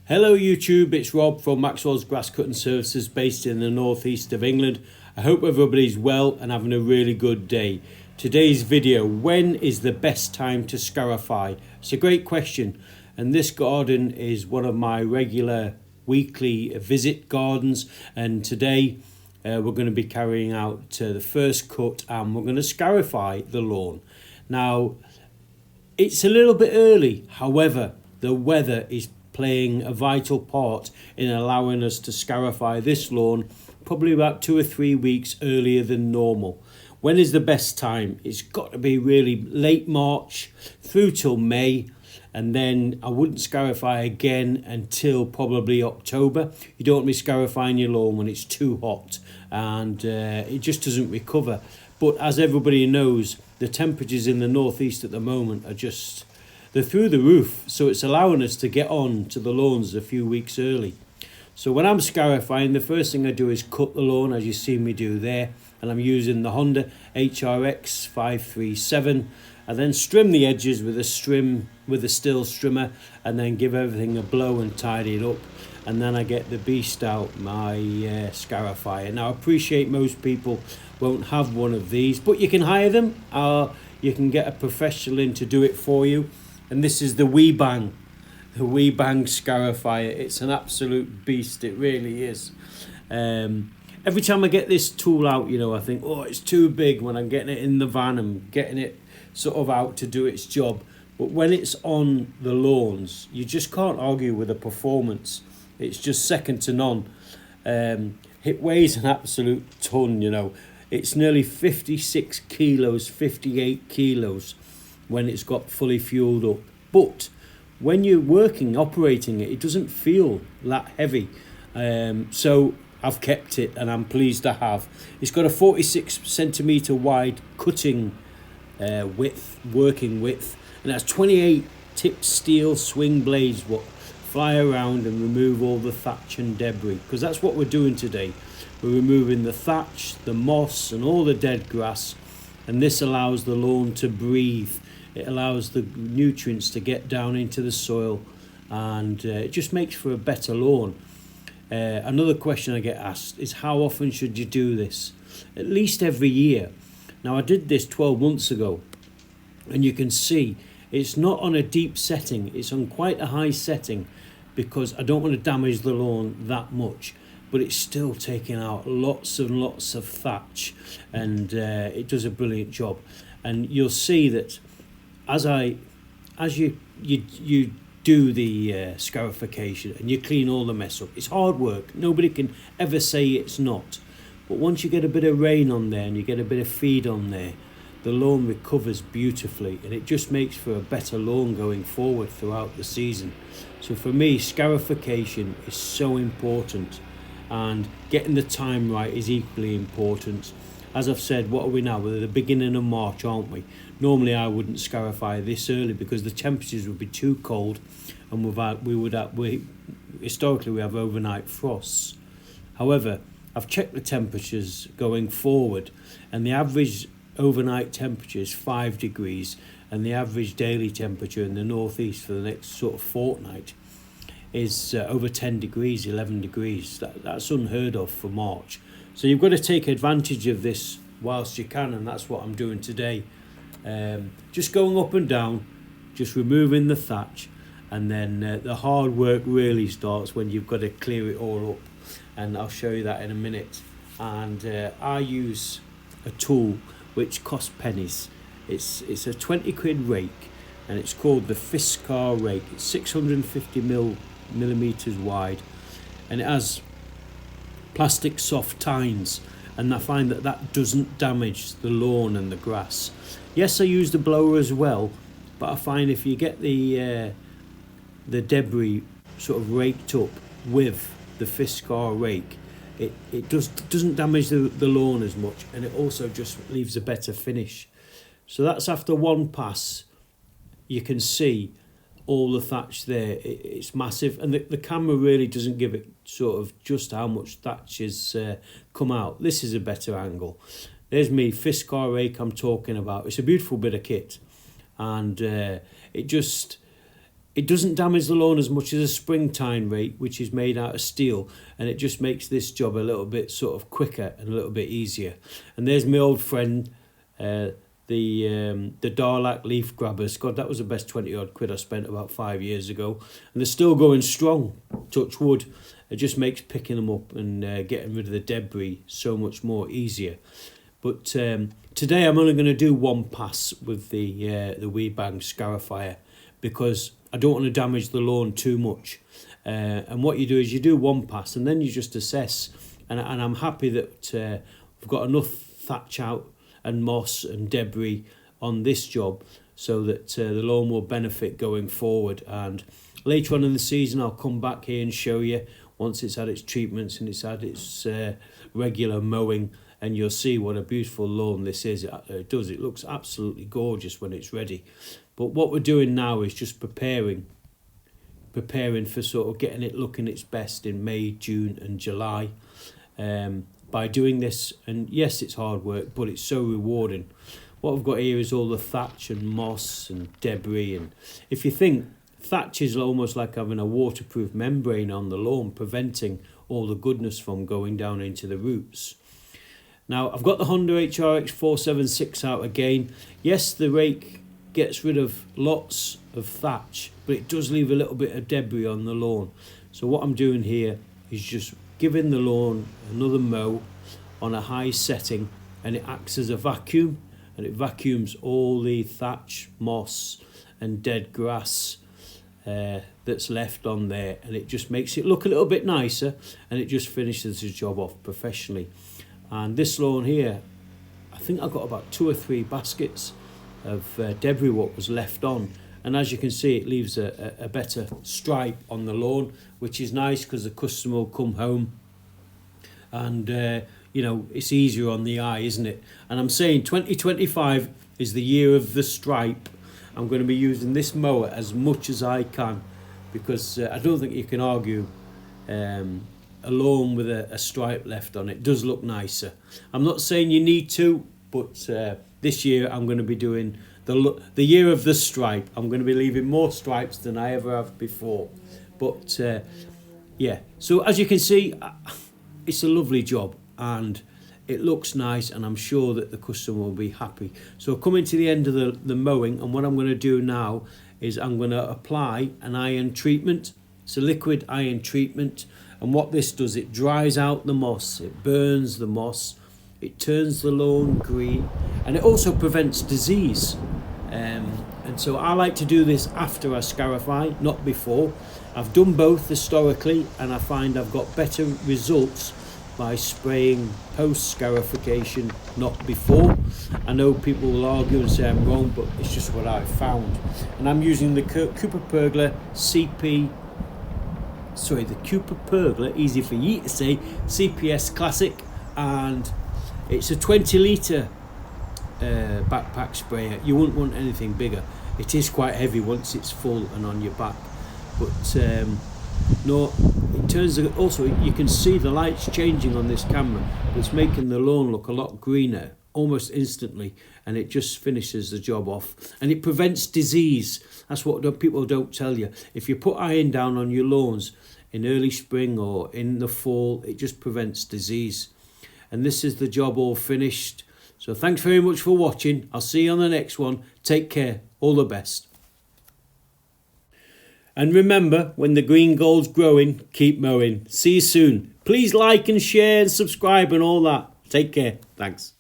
Hello YouTube, it's Rob from Maxwell's Grass Cutting Services based in the northeast of England. I hope everybody's well and having a really good day. Today's video, when is the best time to scarify? It's a great question, and this garden is one of my regular weekly visit gardens, and today we're going to be carrying out the first cut and we're going to scarify the lawn. Now, it's a little bit early, however, the weather is playing a vital part in allowing us to scarify this lawn probably about 2 or 3 weeks earlier than normal. When is the best time? It's got to be really late March through till May, and then I wouldn't scarify again until probably October. You don't want to be scarifying your lawn when it's too hot and it just doesn't recover. But as everybody knows, the temperatures in the northeast at the moment are they're through the roof, so it's allowing us to get on to the lawns a few weeks early. So when I'm scarifying, the first thing I do is cut the lawn, as you see me do there, and I'm using the Honda HRX 537. I then trim the edges with a steel strimmer, and then give everything a blow and tidy it up, and then I get the beast out, my Scarifyer. Now I appreciate most people won't have one of these, but you can hire them, or you can get a professional in to do it for you. And this is the WeBang Scarifyer. It's an absolute beast, it really is. Every time I get this tool out, I think, oh, it's too big when I'm getting it in the van and getting it sort of out to do its job. But when it's on the lawns, you just can't argue with the performance. It's just second to none. It weighs an absolute ton, It's nearly 56 kilos, 58 kilos when it's got fully fueled up. But when you're operating it, it doesn't feel that heavy. So I've kept it, and I'm pleased to have. It's got a 46 centimetre wide cutting working width, and that's 28 tipped steel swing blades what fly around and remove all the thatch and debris, because that's what we're doing today. We're removing the thatch, the moss and all the dead grass, and this allows the lawn to breathe. It allows the nutrients to get down into the soil, and it just makes for a better lawn. Another question I get asked is, how often should you do this? At least every year. Now, I did this 12 months ago, and you can see it's not on a deep setting, it's on quite a high setting, because I don't want to damage the lawn that much. But it's still taking out lots and lots of thatch, and it does a brilliant job. And you'll see that as you do the scarification and you clean all the mess up, it's hard work. Nobody can ever say it's not. But once you get a bit of rain on there and you get a bit of feed on there, the lawn recovers beautifully, and it just makes for a better lawn going forward throughout the season. So for me, scarification is so important, and getting the time right is equally important. As I've said, what are we now? We're at the beginning of March, aren't we? Normally I wouldn't scarify this early because the temperatures would be too cold, and historically we have overnight frosts. However, I've checked the temperatures going forward, and the average overnight temperature is 5 degrees, and the average daily temperature in the northeast for the next sort of fortnight is over 10 degrees, 11 degrees. That's unheard of for March. So you've got to take advantage of this whilst you can, and that's what I'm doing today. Just going up and down, just removing the thatch, and then the hard work really starts when you've got to clear it all up, and I'll show you that in a minute. And I use a tool which costs pennies. It's a 20 quid rake, and it's called the Scarify rake. It's 650 millimeters wide, and it has plastic soft tines, and I find that doesn't damage the lawn and the grass. Yes, I use the blower as well, but I find if you get the debris sort of raked up with the Scarify rake, it doesn't damage the lawn as much, and it also just leaves a better finish. So that's after one pass. You can see all the thatch there. It's massive, and the camera really doesn't give it sort of just how much thatch has come out. This is a better angle. There's me Scarify rake I'm talking about. It's a beautiful bit of kit, and it it doesn't damage the lawn as much as a springtime rake, which is made out of steel, and it just makes this job a little bit sort of quicker and a little bit easier. And there's my old friend, the Darlac leaf grabbers. God, that was the best 20 odd quid I spent about 5 years ago, and they're still going strong, touch wood. It just makes picking them up and getting rid of the debris so much more easier. But today I'm only going to do one pass with the Weed Bang Scarifier, because I don't want to damage the lawn too much. And what you do is you do one pass and then you just assess. And I'm happy that we've got enough thatch out and moss and debris on this job so that the lawn will benefit going forward. And later on in the season I'll come back here and show you, once it's had its treatments and it's had its regular mowing, and you'll see what a beautiful lawn this is. It does. It looks absolutely gorgeous when it's ready. But what we're doing now is just preparing for sort of getting it looking its best in May, June and July. By doing this, and yes, it's hard work, but it's so rewarding. What I've got here is all the thatch and moss and debris. And if you think, thatch is almost like having a waterproof membrane on the lawn, preventing all the goodness from going down into the roots. Now, I've got the Honda HRX 476 out again. Yes, the rake gets rid of lots of thatch, but it does leave a little bit of debris on the lawn. So what I'm doing here is just giving the lawn another mow on a high setting, and it acts as a vacuum, and it vacuums all the thatch, moss and dead grass that's left on there, and it just makes it look a little bit nicer, and it just finishes the job off professionally. And this lawn here, I think I've got about 2 or 3 baskets of debris what was left on, and as you can see, it leaves a better stripe on the lawn, which is nice because the customer will come home and you know, it's easier on the eye, isn't it? And I'm saying 2025 is the year of the stripe. I'm going to be using this mower as much as I can, because I don't think you can argue a lawn with a stripe left on it does look nicer. I'm not saying you need to, but this year I'm going to be doing the year of the stripe. I'm going to be leaving more stripes than I ever have before. But yeah, so as you can see, it's a lovely job and it looks nice, and I'm sure that the customer will be happy. So coming to the end of the mowing, and what I'm going to do now is I'm going to apply an iron treatment. It's a liquid iron treatment, and what this does, it dries out the moss, it burns the moss, it turns the lawn green, and it also prevents disease. And so I like to do this after I scarify, not before. I've done both historically, and I find I've got better results by spraying post scarification, not before. I know people will argue and say I'm wrong, but it's just what I've found. And I'm using the Cooper Pergola Cooper Pergola, easy for you to say, CPS Classic, and it's a 20 litre backpack sprayer. You wouldn't want anything bigger. It is quite heavy once it's full and on your back, but no, in terms of, also you can see the lights changing on this camera. It's making the lawn look a lot greener almost instantly, and it just finishes the job off, and it prevents disease. That's what people don't tell you. If you put iron down on your lawns in early spring or in the fall, it just prevents disease. And this is the job all finished. So thanks very much for watching. I'll see you on the next one. Take care. All the best. And remember, when the green gold's growing, keep mowing. See you soon. Please like and share and subscribe and all that. Take care. Thanks.